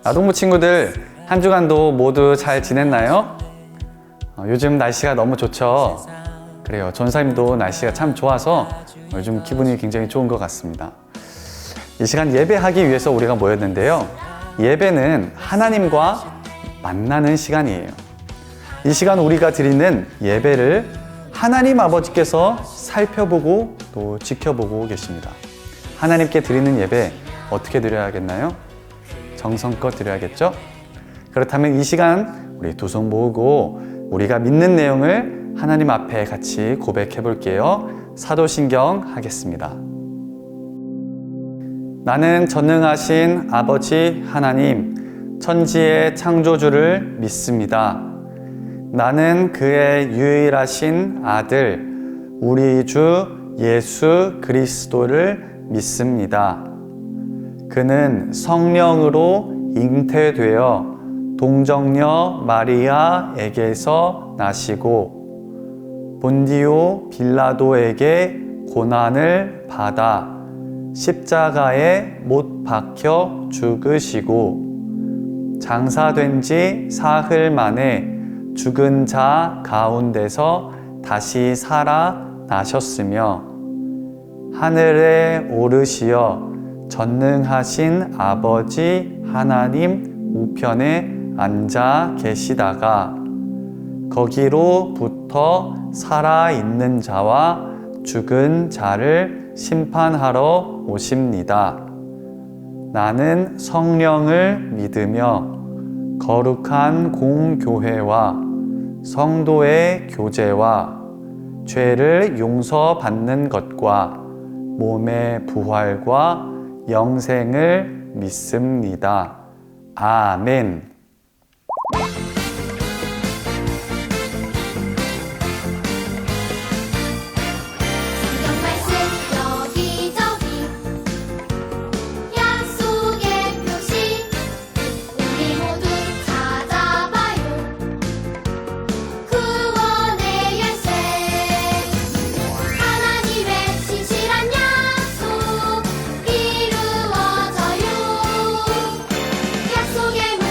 아동부 친구들, 한 주간도 모두 잘 지냈나요? 요즘 날씨가 너무 좋죠? 그래요. 전사님도 날씨가 참 좋아서 요즘 기분이 굉장히 좋은 것 같습니다. 이 시간 예배하기 위해서 우리가 모였는데요. 예배는 하나님과 만나는 시간이에요. 이 시간 우리가 드리는 예배를 하나님 아버지께서 살펴보고 또 지켜보고 계십니다. 하나님께 드리는 예배 어떻게 드려야겠나요? 정성껏 드려야겠죠? 그렇다면 이 시간 우리 두 손 모으고 우리가 믿는 내용을 하나님 앞에 같이 고백해 볼게요. 사도신경 하겠습니다. 나는 전능하신 아버지 하나님, 천지의 창조주를 믿습니다. 나는 그의 유일하신 아들, 우리 주 예수 그리스도를 믿습니다. 그는 성령으로 잉태되어 동정녀 마리아에게서 나시고 본디오 빌라도에게 고난을 받아 십자가에 못 박혀 죽으시고 장사된 지 사흘 만에 죽은 자 가운데서 다시 살아나셨으며 하늘에 오르시어 전능하신 아버지 하나님 우편에 앉아 계시다가 거기로부터 살아있는 자와 죽은 자를 심판하러 오십니다. 나는 성령을 믿으며 거룩한 공교회와 성도의 교제와 죄를 용서받는 것과 몸의 부활과 영생을 믿습니다. 아멘. 약속의 문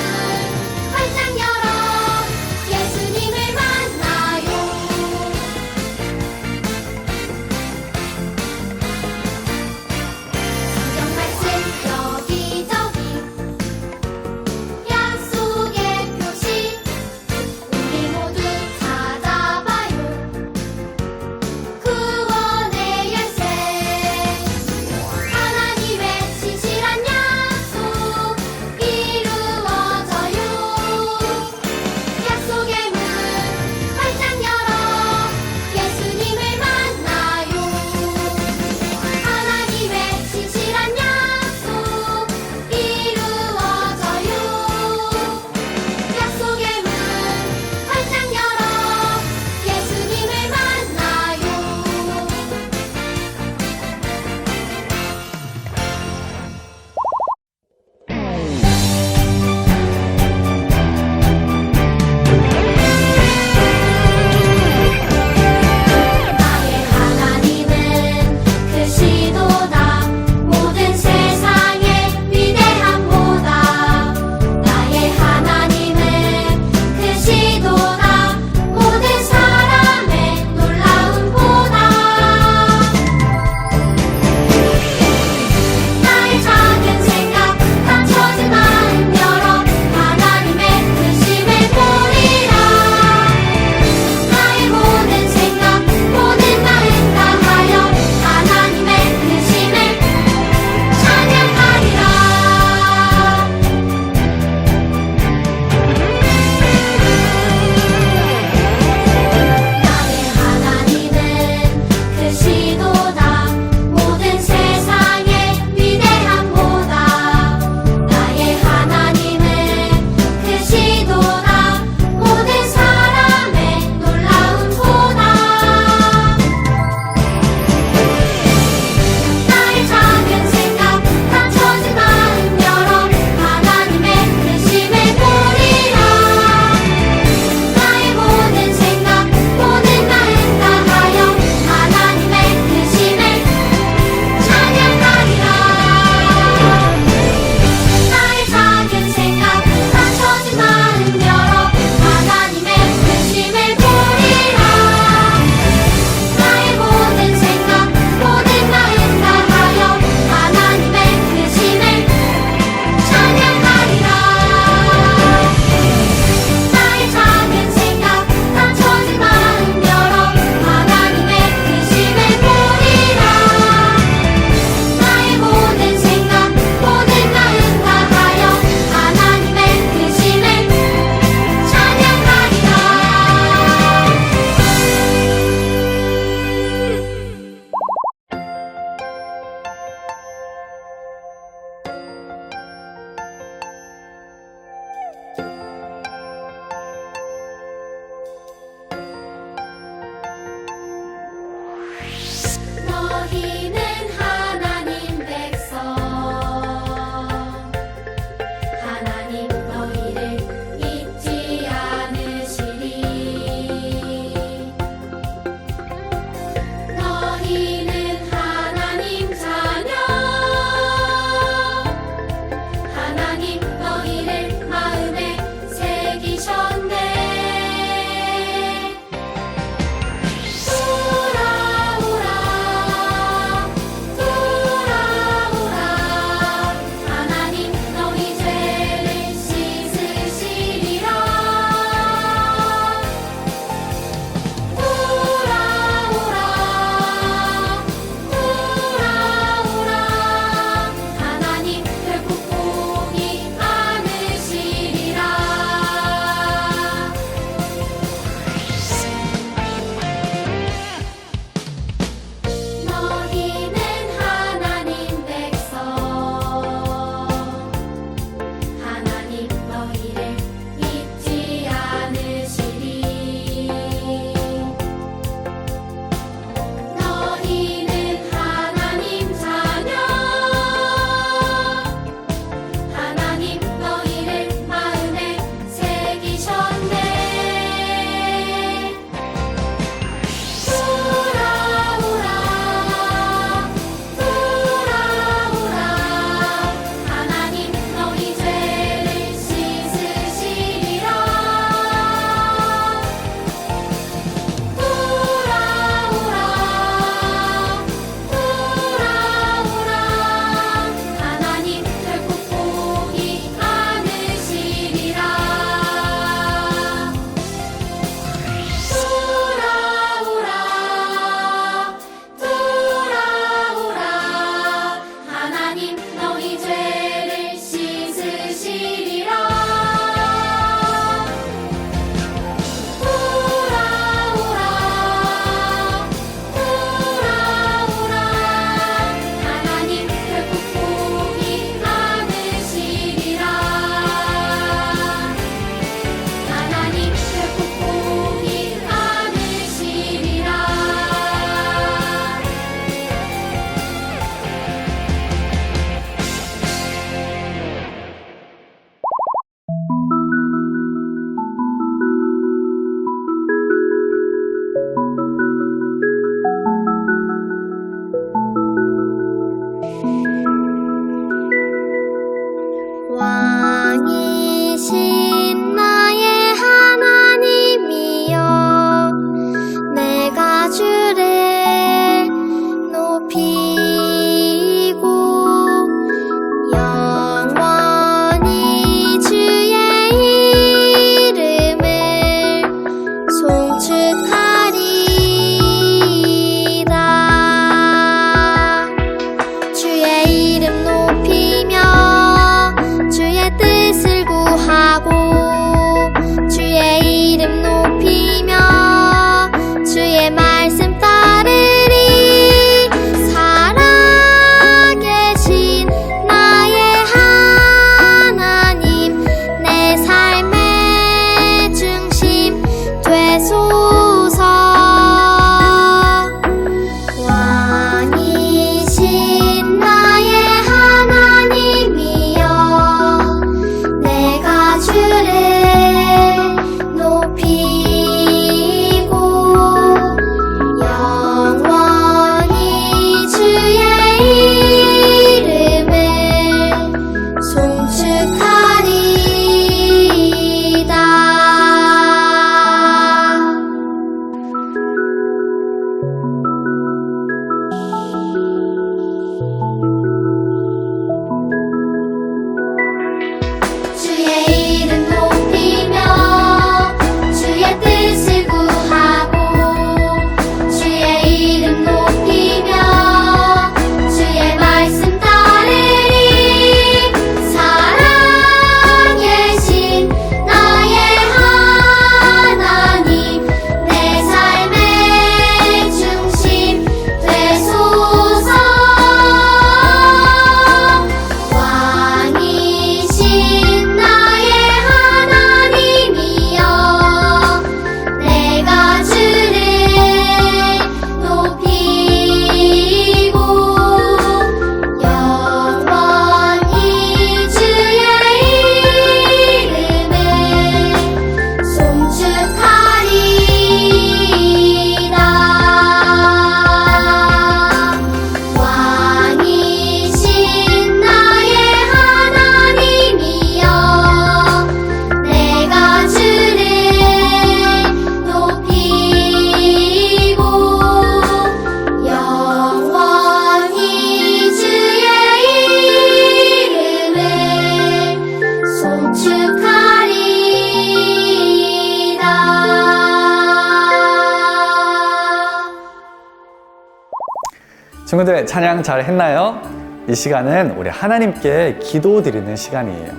친구들 찬양 잘 했나요? 이 시간은 우리 하나님께 기도 드리는 시간이에요.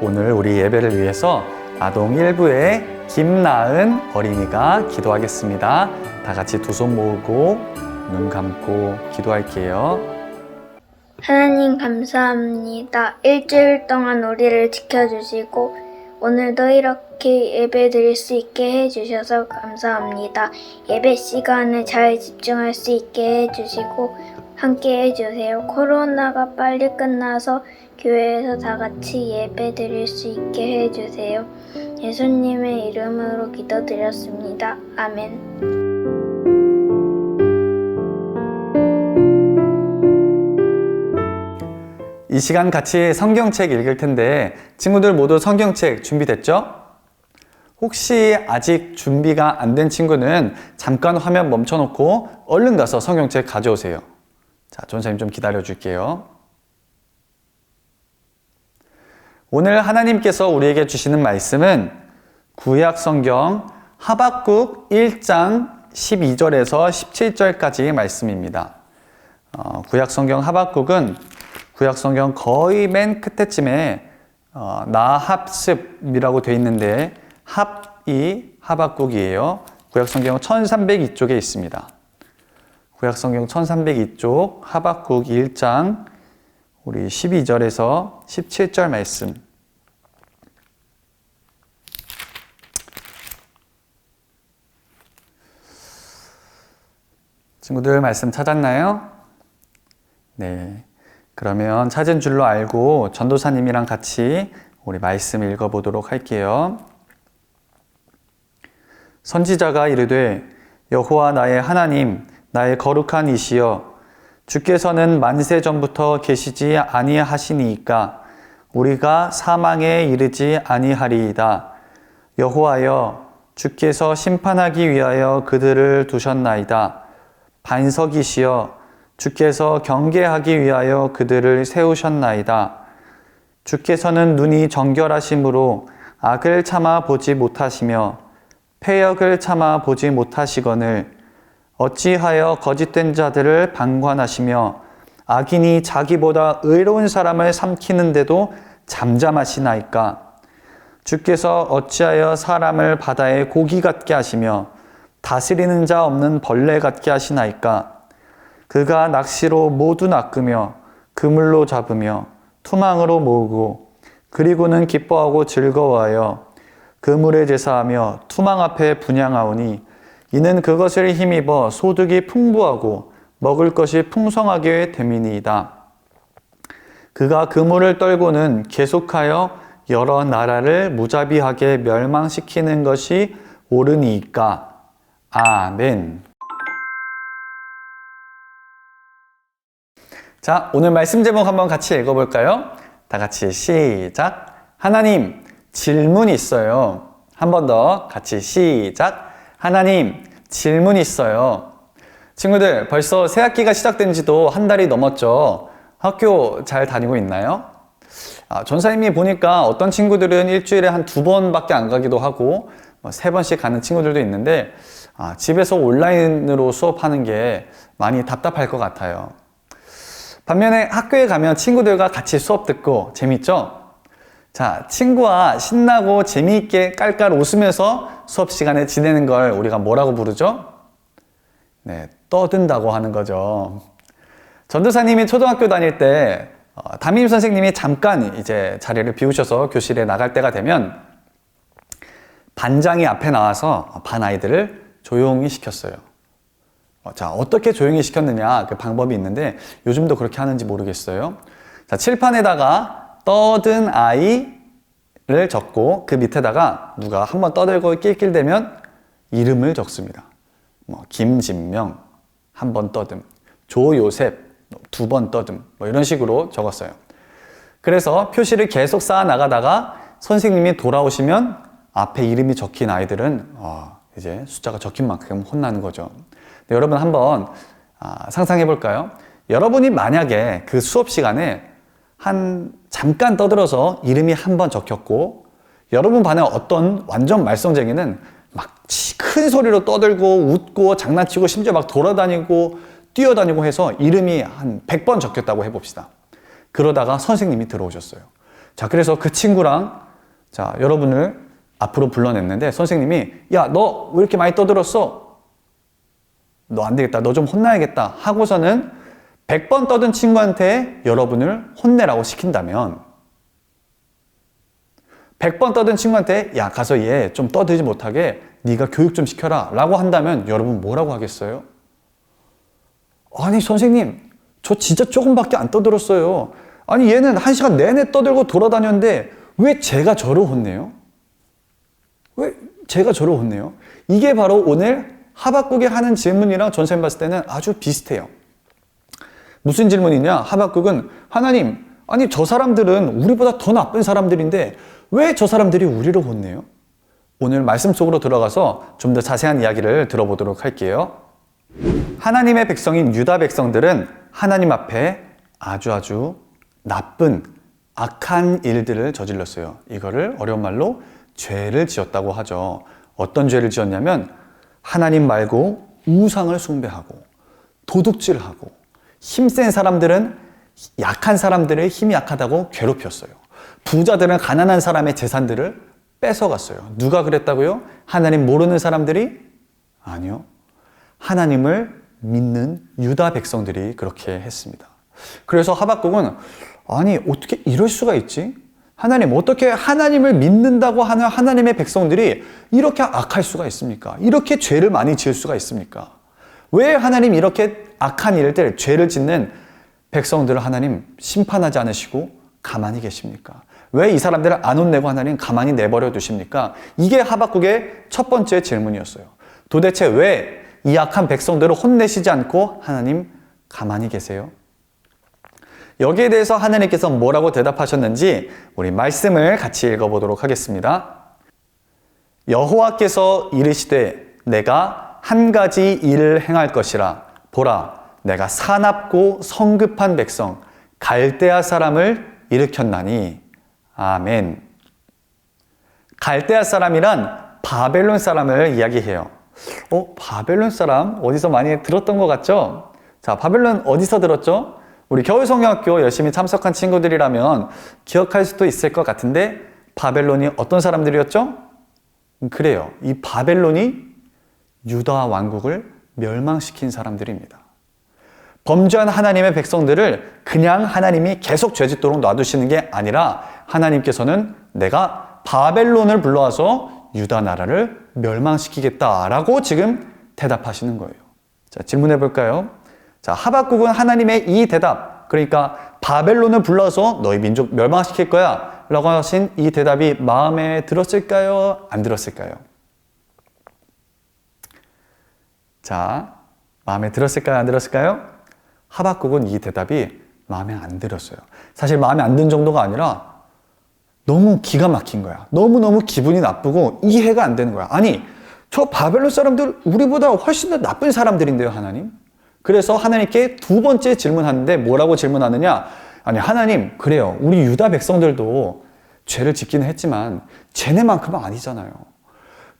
오늘 우리 예배를 위해서 아동 1부의 김나은 어린이가 기도하겠습니다. 다 같이 두 손 모으고 눈 감고 기도할게요. 하나님 감사합니다. 일주일 동안 우리를 지켜주시고 오늘도 이렇게 예배 드릴 수 있게 해주셔서 감사합니다. 예배 시간에 잘 집중할 수 있게 해주시고 함께 해주세요. 코로나가 빨리 끝나서 교회에서 다 같이 예배 드릴 수 있게 해주세요. 예수님의 이름으로 기도드렸습니다. 아멘. 이 시간 같이 성경책 읽을 텐데 친구들 모두 성경책 준비됐죠? 혹시 아직 준비가 안 된 친구는 잠깐 화면 멈춰놓고 얼른 가서 성경책 가져오세요. 자, 전사님 좀 기다려 줄게요. 오늘 하나님께서 우리에게 주시는 말씀은 구약 성경 하박국 1장 12절에서 17절까지의 말씀입니다. 구약 성경 하박국은 구약 성경 거의 맨 끝에쯤에 나합습이라고 되어 있는데 합이 하박국이에요. 구약 성경 1302쪽에 있습니다. 구약 성경 1302쪽 하박국 1장 우리 12절에서 17절 말씀. 친구들 말씀 찾았나요? 네. 그러면 찾은 줄로 알고 전도사님이랑 같이 우리 말씀 읽어보도록 할게요. 선지자가 이르되 여호와 나의 하나님 나의 거룩한 이시여 주께서는 만세 전부터 계시지 아니하시니이까 우리가 사망에 이르지 아니하리이다. 여호와여 주께서 심판하기 위하여 그들을 두셨나이다. 반석이시여 주께서 경계하기 위하여 그들을 세우셨나이다. 주께서는 눈이 정결하심으로 악을 참아 보지 못하시며 패역을 참아 보지 못하시거늘 어찌하여 거짓된 자들을 방관하시며 악인이 자기보다 의로운 사람을 삼키는데도 잠잠하시나이까. 주께서 어찌하여 사람을 바다의 고기 같게 하시며 다스리는 자 없는 벌레 같게 하시나이까. 그가 낚시로 모두 낚으며 그물로 잡으며 투망으로 모으고 그리고는 기뻐하고 즐거워하여 그물에 제사하며 투망 앞에 분향하오니 이는 그것을 힘입어 소득이 풍부하고 먹을 것이 풍성하게 됨이니이다. 그가 그물을 떨고는 계속하여 여러 나라를 무자비하게 멸망시키는 것이 옳으니이까. 아멘. 자, 오늘 말씀 제목 한번 같이 읽어볼까요? 다 같이 시작. 하나님, 질문이 있어요. 한 번 더 같이 시작. 하나님, 질문이 있어요. 친구들, 벌써 새 학기가 시작된 지도 한 달이 넘었죠? 학교 잘 다니고 있나요? 전사님이 보니까 어떤 친구들은 일주일에 한 2번밖에 안 가기도 하고 3번씩 가는 친구들도 있는데 집에서 온라인으로 수업하는 게 많이 답답할 것 같아요. 반면에 학교에 가면 친구들과 같이 수업 듣고 재밌죠? 자, 친구와 신나고 재미있게 깔깔 웃으면서 수업 시간을 지내는 걸 우리가 뭐라고 부르죠? 네, 떠든다고 하는 거죠. 전도사님이 초등학교 다닐 때 담임 선생님이 잠깐 이제 자리를 비우셔서 교실에 나갈 때가 되면 반장이 앞에 나와서 반 아이들을 조용히 시켰어요. 자, 어떻게 조용히 시켰느냐 그 방법이 있는데 요즘도 그렇게 하는지 모르겠어요. 자, 칠판에다가 떠든 아이를 적고 그 밑에다가 누가 한번 떠들고 낄낄대면 이름을 적습니다. 김진명 한 번 떠듬, 조요셉 2번 떠듬 이런 식으로 적었어요. 그래서 표시를 계속 쌓아 나가다가 선생님이 돌아오시면 앞에 이름이 적힌 아이들은 이제 숫자가 적힌 만큼 혼나는 거죠. 여러분 한번 상상해 볼까요? 여러분이 만약에 그 수업 시간에 잠깐 떠들어서 이름이 한 번 적혔고 여러분 반에 어떤 완전 말썽쟁이는 막 큰 소리로 떠들고 웃고 장난치고 심지어 막 돌아다니고 뛰어다니고 해서 이름이 한 100번 적혔다고 해봅시다. 그러다가 선생님이 들어오셨어요. 자, 그래서 그 친구랑 자, 여러분을 앞으로 불러냈는데 선생님이 야, 너 왜 이렇게 많이 떠들었어? 너 안 되겠다. 너 좀 혼나야겠다. 하고서는 100번 떠든 친구한테 여러분을 혼내라고 시킨다면 100번 떠든 친구한테 야, 가서 얘 좀 떠들지 못하게 네가 교육 좀 시켜라 라고 한다면 여러분 뭐라고 하겠어요? 아니 선생님, 저 진짜 조금밖에 안 떠들었어요. 아니 얘는 1시간 내내 떠들고 돌아다녔는데 왜 제가 저를 혼내요? 왜 제가 저를 혼내요? 이게 바로 오늘 하박국이 하는 질문이랑 전선생님 봤을 때는 아주 비슷해요. 무슨 질문이냐? 하박국은 하나님, 아니 저 사람들은 우리보다 더 나쁜 사람들인데 왜 저 사람들이 우리를 혼내요? 오늘 말씀 속으로 들어가서 좀 더 자세한 이야기를 들어보도록 할게요. 하나님의 백성인 유다 백성들은 하나님 앞에 아주 나쁜 악한 일들을 저질렀어요. 이거를 어려운 말로 죄를 지었다고 하죠. 어떤 죄를 지었냐면 하나님 말고 우상을 숭배하고 도둑질하고 힘센 사람들은 약한 사람들의 힘이 약하다고 괴롭혔어요. 부자들은 가난한 사람의 재산들을 뺏어갔어요. 누가 그랬다고요? 하나님 모르는 사람들이? 아니요. 하나님을 믿는 유다 백성들이 그렇게 했습니다. 그래서 하박국은 아니 어떻게 이럴 수가 있지? 하나님 어떻게 하나님을 믿는다고 하는 하나님의 백성들이 이렇게 악할 수가 있습니까? 이렇게 죄를 많이 지을 수가 있습니까? 왜 하나님 이렇게 악한 일들, 죄를 짓는 백성들을 하나님 심판하지 않으시고 가만히 계십니까? 왜 이 사람들을 안 혼내고 하나님 가만히 내버려 두십니까? 이게 하박국의 첫 번째 질문이었어요. 도대체 왜 이 악한 백성들을 혼내시지 않고 하나님 가만히 계세요? 여기에 대해서 하나님께서 뭐라고 대답하셨는지 우리 말씀을 같이 읽어보도록 하겠습니다. 여호와께서 이르시되 내가 한 가지 일을 행할 것이라. 보라, 내가 사납고 성급한 백성 갈대아 사람을 일으켰나니. 아멘. 갈대아 사람이란 바벨론 사람을 이야기해요. 바벨론 사람 어디서 많이 들었던 것 같죠? 자, 바벨론 어디서 들었죠? 우리 겨울성경학교 열심히 참석한 친구들이라면 기억할 수도 있을 것 같은데 바벨론이 어떤 사람들이었죠? 그래요. 이 바벨론이 유다 왕국을 멸망시킨 사람들입니다. 범죄한 하나님의 백성들을 그냥 하나님이 계속 죄짓도록 놔두시는 게 아니라 하나님께서는 내가 바벨론을 불러와서 유다 나라를 멸망시키겠다라고 지금 대답하시는 거예요. 자, 질문해 볼까요? 자, 하박국은 하나님의 이 대답, 그러니까 바벨론을 불러서 너희 민족 멸망시킬 거야 라고 하신 이 대답이 마음에 들었을까요? 안 들었을까요? 자, 마음에 들었을까요? 안 들었을까요? 하박국은 이 대답이 마음에 안 들었어요. 사실 마음에 안 든 정도가 아니라 너무 기가 막힌 거야. 너무너무 기분이 나쁘고 이해가 안 되는 거야. 아니, 저 바벨론 사람들 우리보다 훨씬 더 나쁜 사람들인데요, 하나님? 그래서 하나님께 두 번째 질문하는데 뭐라고 질문하느냐? 아니, 하나님, 그래요. 우리 유다 백성들도 죄를 짓기는 했지만 쟤네만큼은 아니잖아요.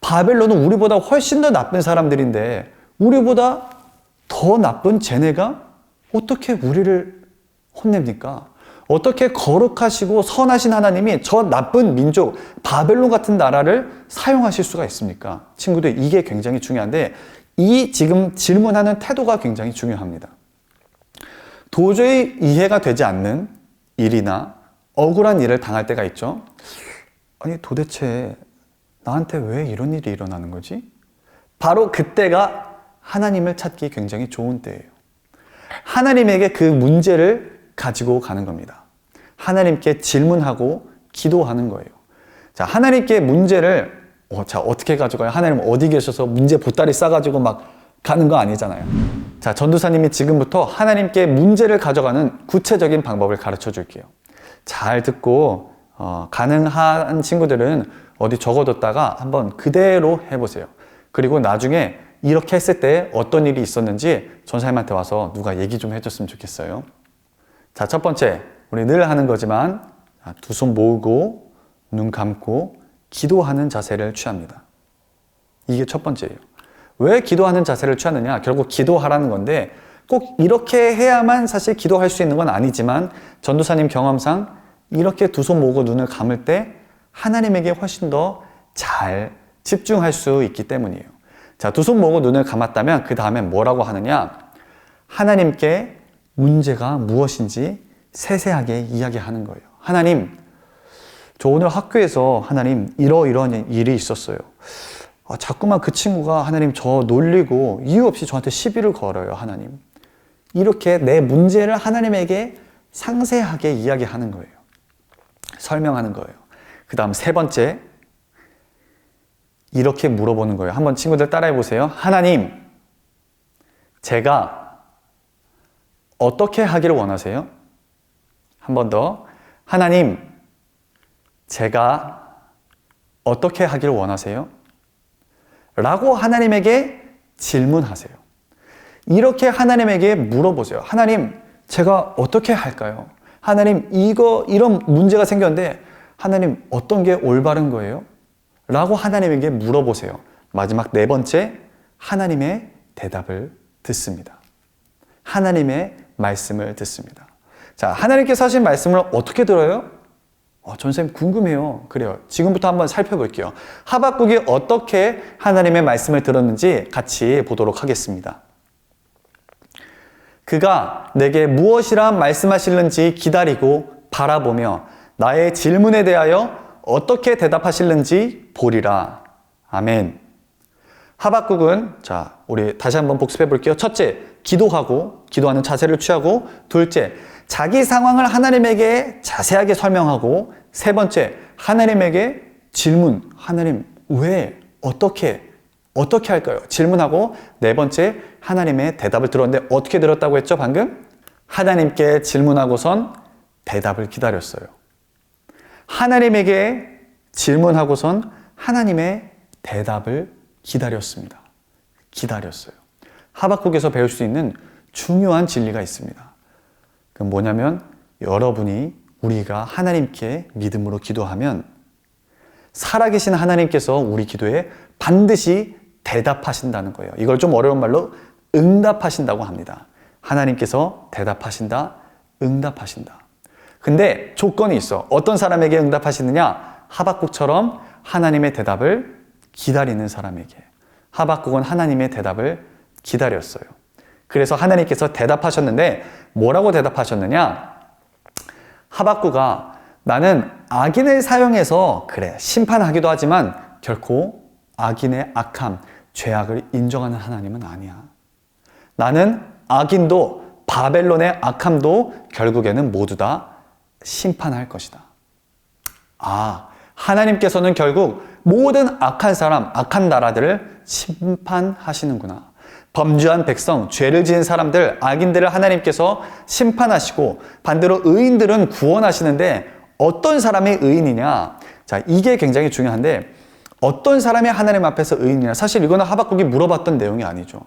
바벨론은 우리보다 훨씬 더 나쁜 사람들인데 우리보다 더 나쁜 쟤네가 어떻게 우리를 혼냅니까? 어떻게 거룩하시고 선하신 하나님이 저 나쁜 민족, 바벨론 같은 나라를 사용하실 수가 있습니까? 친구들, 이게 굉장히 중요한데 이 지금 질문하는 태도가 굉장히 중요합니다. 도저히 이해가 되지 않는 일이나 억울한 일을 당할 때가 있죠. 아니, 도대체 나한테 왜 이런 일이 일어나는 거지? 바로 그때가 하나님을 찾기 굉장히 좋은 때예요. 하나님에게 그 문제를 가지고 가는 겁니다. 하나님께 질문하고 기도하는 거예요. 자, 하나님께 문제를 어떻게 가져가요? 하나님 어디 계셔서 문제 보따리 싸가지고 막 가는 거 아니잖아요. 자, 전도사님이 지금부터 하나님께 문제를 가져가는 구체적인 방법을 가르쳐 줄게요. 잘 듣고 가능한 친구들은 어디 적어뒀다가 한번 그대로 해보세요. 그리고 나중에 이렇게 했을 때 어떤 일이 있었는지 전사님한테 와서 누가 얘기 좀 해줬으면 좋겠어요. 자, 첫 번째, 우리 늘 하는 거지만 두 손 모으고 눈 감고 기도하는 자세를 취합니다. 이게 첫 번째예요. 왜 기도하는 자세를 취하느냐? 결국 기도하라는 건데 꼭 이렇게 해야만 사실 기도할 수 있는 건 아니지만 전도사님 경험상 이렇게 두 손 모으고 눈을 감을 때 하나님에게 훨씬 더 잘 집중할 수 있기 때문이에요. 자, 두 손 모으고 눈을 감았다면 그 다음에 뭐라고 하느냐? 하나님께 문제가 무엇인지 세세하게 이야기하는 거예요. 하나님, 저 오늘 학교에서 하나님 이러이러한 일이 있었어요. 자꾸만 그 친구가 하나님 저 놀리고 이유 없이 저한테 시비를 걸어요. 하나님. 이렇게 내 문제를 하나님에게 상세하게 이야기하는 거예요. 설명하는 거예요. 그 다음 세 번째, 이렇게 물어보는 거예요. 한번 친구들 따라해 보세요. 하나님, 제가 어떻게 하기를 원하세요? 한 번 더. 하나님, 제가 어떻게 하기를 원하세요? 라고 하나님에게 질문하세요. 이렇게 하나님에게 물어보세요. 하나님, 제가 어떻게 할까요? 하나님, 이런 문제가 생겼는데 하나님, 어떤 게 올바른 거예요? 라고 하나님에게 물어보세요. 마지막 네 번째, 하나님의 대답을 듣습니다. 하나님의 말씀을 듣습니다. 자, 하나님께서 하신 말씀을 어떻게 들어요? 전선생님 궁금해요. 그래요. 지금부터 한번 살펴볼게요. 하박국이 어떻게 하나님의 말씀을 들었는지 같이 보도록 하겠습니다. 그가 내게 무엇이라 말씀하실는지 기다리고 바라보며 나의 질문에 대하여 어떻게 대답하실는지 보리라. 아멘. 하박국은, 자, 우리 다시 한번 복습해 볼게요. 첫째, 기도하는 자세를 취하고, 둘째, 자기 상황을 하나님에게 자세하게 설명하고, 세 번째, 하나님에게 질문, 하나님, 왜, 어떻게 할까요? 질문하고, 네 번째, 하나님의 대답을 들었는데 어떻게 들었다고 했죠, 방금? 하나님께 질문하고선 대답을 기다렸어요. 하나님에게 질문하고선 하나님의 대답을 기다렸습니다. 기다렸어요. 하박국에서 배울 수 있는 중요한 진리가 있습니다. 그건 뭐냐면 우리가 하나님께 믿음으로 기도하면 살아계신 하나님께서 우리 기도에 반드시 대답하신다는 거예요. 이걸 좀 어려운 말로 응답하신다고 합니다. 하나님께서 대답하신다, 응답하신다. 근데 조건이 있어. 어떤 사람에게 응답하시느냐? 하박국처럼 하나님의 대답을 기다리는 사람에게. 하박국은 하나님의 대답을 기다렸어요. 그래서 하나님께서 대답하셨는데 뭐라고 대답하셨느냐? 하박국아, 나는 악인을 사용해서 그래 심판하기도 하지만 결코 악인의 악함, 죄악을 인정하는 하나님은 아니야. 나는 악인도 바벨론의 악함도 결국에는 모두 다 심판할 것이다. 하나님께서는 결국 모든 악한 사람, 악한 나라들을 심판하시는구나. 범죄한 백성, 죄를 지은 사람들, 악인들을 하나님께서 심판하시고 반대로 의인들은 구원하시는데 어떤 사람이 의인이냐? 자, 이게 굉장히 중요한데 어떤 사람이 하나님 앞에서 의인이냐? 사실 이거는 하박국이 물어봤던 내용이 아니죠.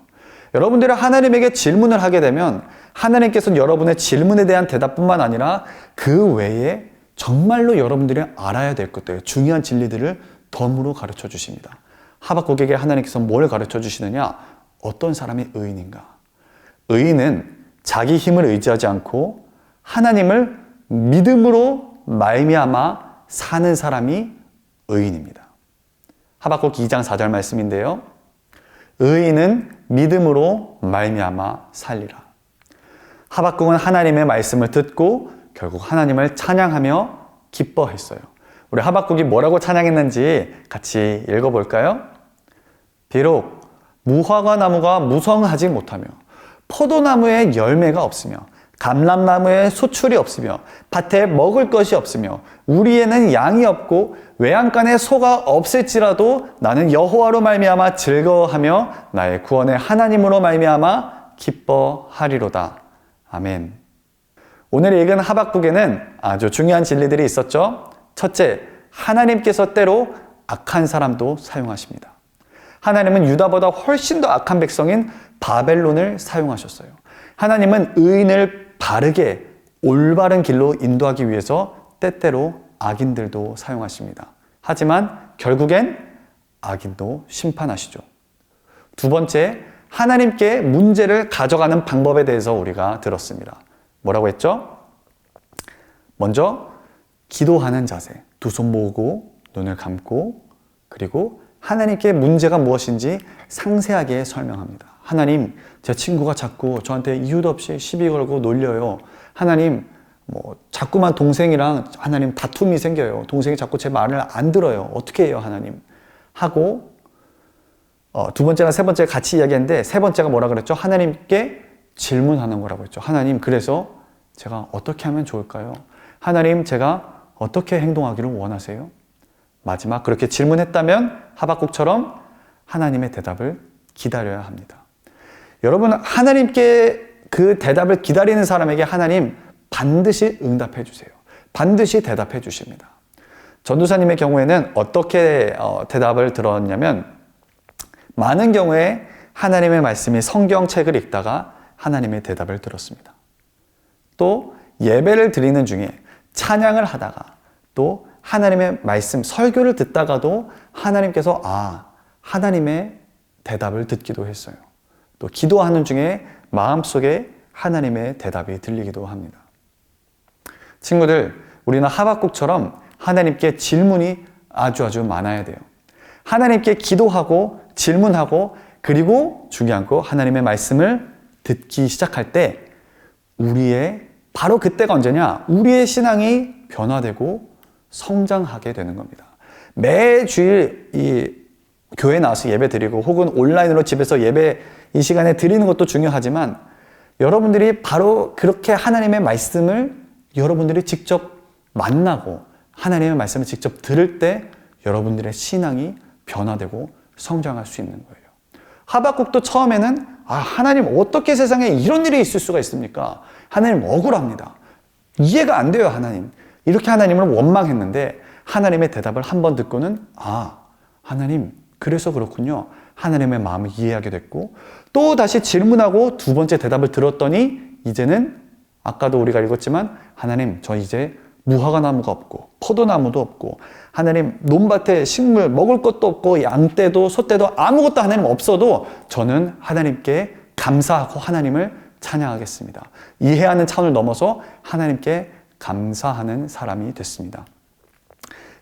여러분들이 하나님에게 질문을 하게 되면 하나님께서는 여러분의 질문에 대한 대답뿐만 아니라 그 외에 정말로 여러분들이 알아야 될 것들, 중요한 진리들을 덤으로 가르쳐 주십니다. 하박국에게 하나님께서 뭘 가르쳐 주시느냐? 어떤 사람이 의인인가? 의인은 자기 힘을 의지하지 않고 하나님을 믿음으로 말미암아 사는 사람이 의인입니다. 하박국 2장 4절 말씀인데요. 의인은 믿음으로 말미암아 살리라. 하박국은 하나님의 말씀을 듣고 결국 하나님을 찬양하며 기뻐했어요. 우리 하박국이 뭐라고 찬양했는지 같이 읽어볼까요? 비록 무화과 나무가 무성하지 못하며 포도나무에 열매가 없으며 감람나무에 소출이 없으며 밭에 먹을 것이 없으며 우리에는 양이 없고 외양간에 소가 없을지라도 나는 여호와로 말미암아 즐거워하며 나의 구원의 하나님으로 말미암아 기뻐하리로다. 아멘. 오늘 읽은 하박국에는 아주 중요한 진리들이 있었죠. 첫째, 하나님께서 때로 악한 사람도 사용하십니다. 하나님은 유다보다 훨씬 더 악한 백성인 바벨론을 사용하셨어요. 하나님은 의인을 바르게 올바른 길로 인도하기 위해서 때때로 악인들도 사용하십니다. 하지만 결국엔 악인도 심판하시죠. 두 번째, 하나님께 문제를 가져가는 방법에 대해서 우리가 들었습니다. 뭐라고 했죠? 먼저 기도하는 자세, 두 손 모으고 눈을 감고 그리고 하나님께 문제가 무엇인지 상세하게 설명합니다. 하나님, 제 친구가 자꾸 저한테 이유도 없이 시비 걸고 놀려요. 하나님, 자꾸만 동생이랑 하나님 다툼이 생겨요. 동생이 자꾸 제 말을 안 들어요. 어떻게 해요, 하나님? 하고 두 번째랑 세 번째 같이 이야기했는데 세 번째가 뭐라 그랬죠? 하나님께 질문하는 거라고 했죠. 하나님, 그래서 제가 어떻게 하면 좋을까요? 하나님, 제가 어떻게 행동하기를 원하세요? 마지막 그렇게 질문했다면 하박국처럼 하나님의 대답을 기다려야 합니다. 여러분, 하나님께 그 대답을 기다리는 사람에게 하나님 반드시 응답해 주세요. 반드시 대답해 주십니다. 전도사님의 경우에는 어떻게 대답을 들었냐면 많은 경우에 하나님의 말씀이 성경책을 읽다가 하나님의 대답을 들었습니다. 또 예배를 드리는 중에 찬양을 하다가 또 하나님의 말씀 설교를 듣다가도 하나님께서 하나님의 대답을 듣기도 했어요. 또 기도하는 중에 마음속에 하나님의 대답이 들리기도 합니다. 친구들, 우리는 하박국처럼 하나님께 질문이 아주 많아야 돼요. 하나님께 기도하고 질문하고 그리고 중요한 거 하나님의 말씀을 듣기 시작할 때 바로 그때가 언제냐? 우리의 신앙이 변화되고 성장하게 되는 겁니다. 매주일 이 교회 나와서 예배 드리고 혹은 온라인으로 집에서 예배 이 시간에 드리는 것도 중요하지만 여러분들이 바로 그렇게 하나님의 말씀을 여러분들이 직접 만나고 하나님의 말씀을 직접 들을 때 여러분들의 신앙이 변화되고 성장할 수 있는 거예요. 하박국도 처음에는 하나님 어떻게 세상에 이런 일이 있을 수가 있습니까? 하나님 억울합니다. 이해가 안 돼요, 하나님. 이렇게 하나님을 원망했는데 하나님의 대답을 한 번 듣고는 하나님 그래서 그렇군요. 하나님의 마음을 이해하게 됐고 또 다시 질문하고 두 번째 대답을 들었더니 이제는 아까도 우리가 읽었지만 하나님 저 이제 무화과나무가 없고 포도나무도 없고 하나님 논밭에 식물 먹을 것도 없고 양떼도 소떼도 아무것도 하나님 없어도 저는 하나님께 감사하고 하나님을 찬양하겠습니다. 이해하는 차원을 넘어서 하나님께 감사하는 사람이 됐습니다.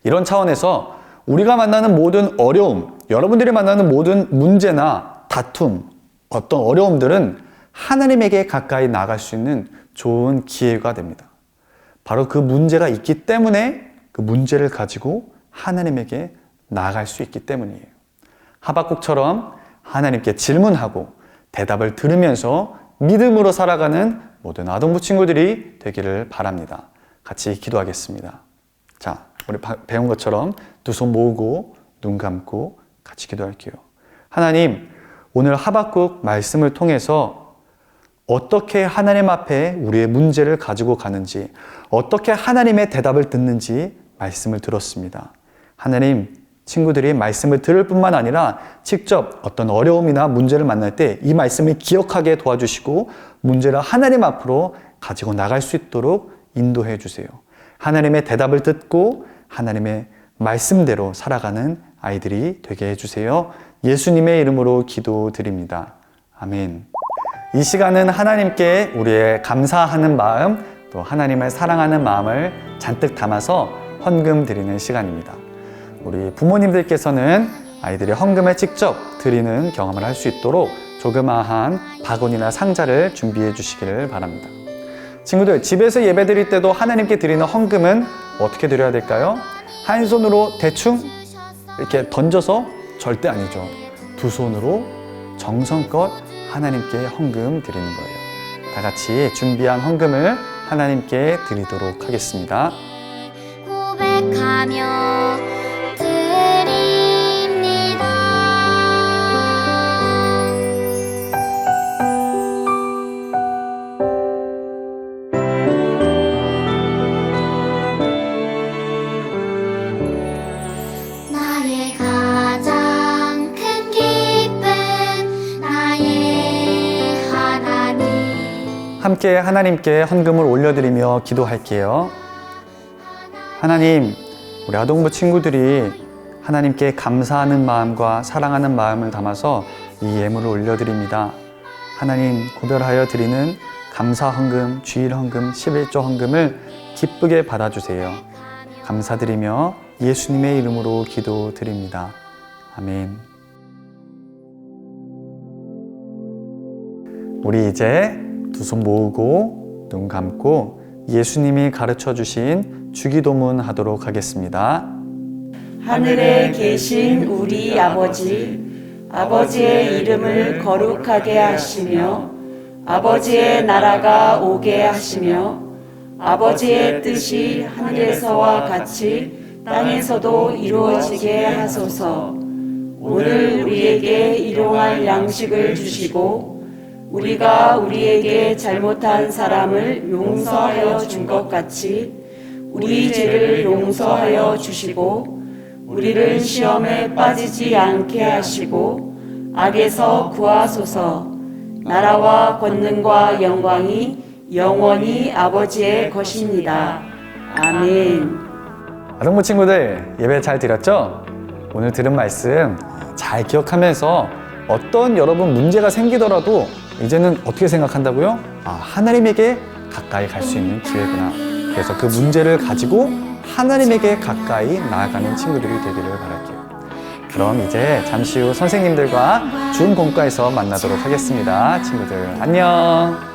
이런 차원에서 우리가 만나는 모든 어려움, 여러분들이 만나는 모든 문제나 다툼, 어떤 어려움들은 하나님에게 가까이 나갈 수 있는 좋은 기회가 됩니다. 바로 그 문제가 있기 때문에 그 문제를 가지고 하나님에게 나아갈 수 있기 때문이에요. 하박국처럼 하나님께 질문하고 대답을 들으면서 믿음으로 살아가는 모든 아동부 친구들이 되기를 바랍니다. 같이 기도하겠습니다. 자, 우리 배운 것처럼 두 손 모으고 눈 감고 같이 기도할게요. 하나님, 오늘 하박국 말씀을 통해서 어떻게 하나님 앞에 우리의 문제를 가지고 가는지, 어떻게 하나님의 대답을 듣는지 말씀을 들었습니다. 하나님, 친구들이 말씀을 들을 뿐만 아니라 직접 어떤 어려움이나 문제를 만날 때 이 말씀을 기억하게 도와주시고 문제를 하나님 앞으로 가지고 나갈 수 있도록 인도해 주세요. 하나님의 대답을 듣고 하나님의 말씀대로 살아가는 아이들이 되게 해주세요. 예수님의 이름으로 기도드립니다. 아멘. 이 시간은 하나님께 우리의 감사하는 마음, 또 하나님을 사랑하는 마음을 잔뜩 담아서 헌금 드리는 시간입니다. 우리 부모님들께서는 아이들이 헌금을 직접 드리는 경험을 할 수 있도록 조그마한 바구니나 상자를 준비해 주시기를 바랍니다. 친구들, 집에서 예배 드릴 때도 하나님께 드리는 헌금은 어떻게 드려야 될까요? 한 손으로 대충 이렇게 던져서 절대 아니죠. 두 손으로 정성껏 하나님께 헌금 드리는 거예요. 다 같이 준비한 헌금을 하나님께 드리도록 하겠습니다. 고백하며 드립니다. 나의 가장 큰 기쁨 나의 하나님. 함께 하나님께 헌금을 올려드리며 기도할게요. 하나님, 우리 아동부 친구들이 하나님께 감사하는 마음과 사랑하는 마음을 담아서 이 예물을 올려드립니다. 하나님, 구별하여 드리는 감사 헌금, 주일 헌금, 11조 헌금을 기쁘게 받아주세요. 감사드리며 예수님의 이름으로 기도드립니다. 아멘. 우리 이제 두 손 모으고 눈 감고 예수님이 가르쳐 주신 주기도문 하도록 하겠습니다. 하늘에 계신 우리 아버지, 아버지의 이름을 거룩하게 하시며 아버지의 나라가 오게 하시며 아버지의 뜻이 하늘에서와 같이 땅에서도 이루어지게 하소서. 오늘 우리에게 일용할 양식을 주시고 우리가 우리에게 잘못한 사람을 용서하여 준 것 같이 우리 죄를 용서하여 주시고 우리를 시험에 빠지지 않게 하시고 악에서 구하소서. 나라와 권능과 영광이 영원히 아버지의 것입니다. 아멘. 아동부 친구들, 예배 잘 드렸죠? 오늘 들은 말씀 잘 기억하면서 어떤 여러분 문제가 생기더라도 이제는 어떻게 생각한다고요? 하나님에게 가까이 갈 수 있는 기회구나. 그래서 그 문제를 가지고 하나님에게 가까이 나아가는 친구들이 되기를 바랄게요. 그럼 이제 잠시 후 선생님들과 줌 공과에서 만나도록 하겠습니다. 친구들 안녕.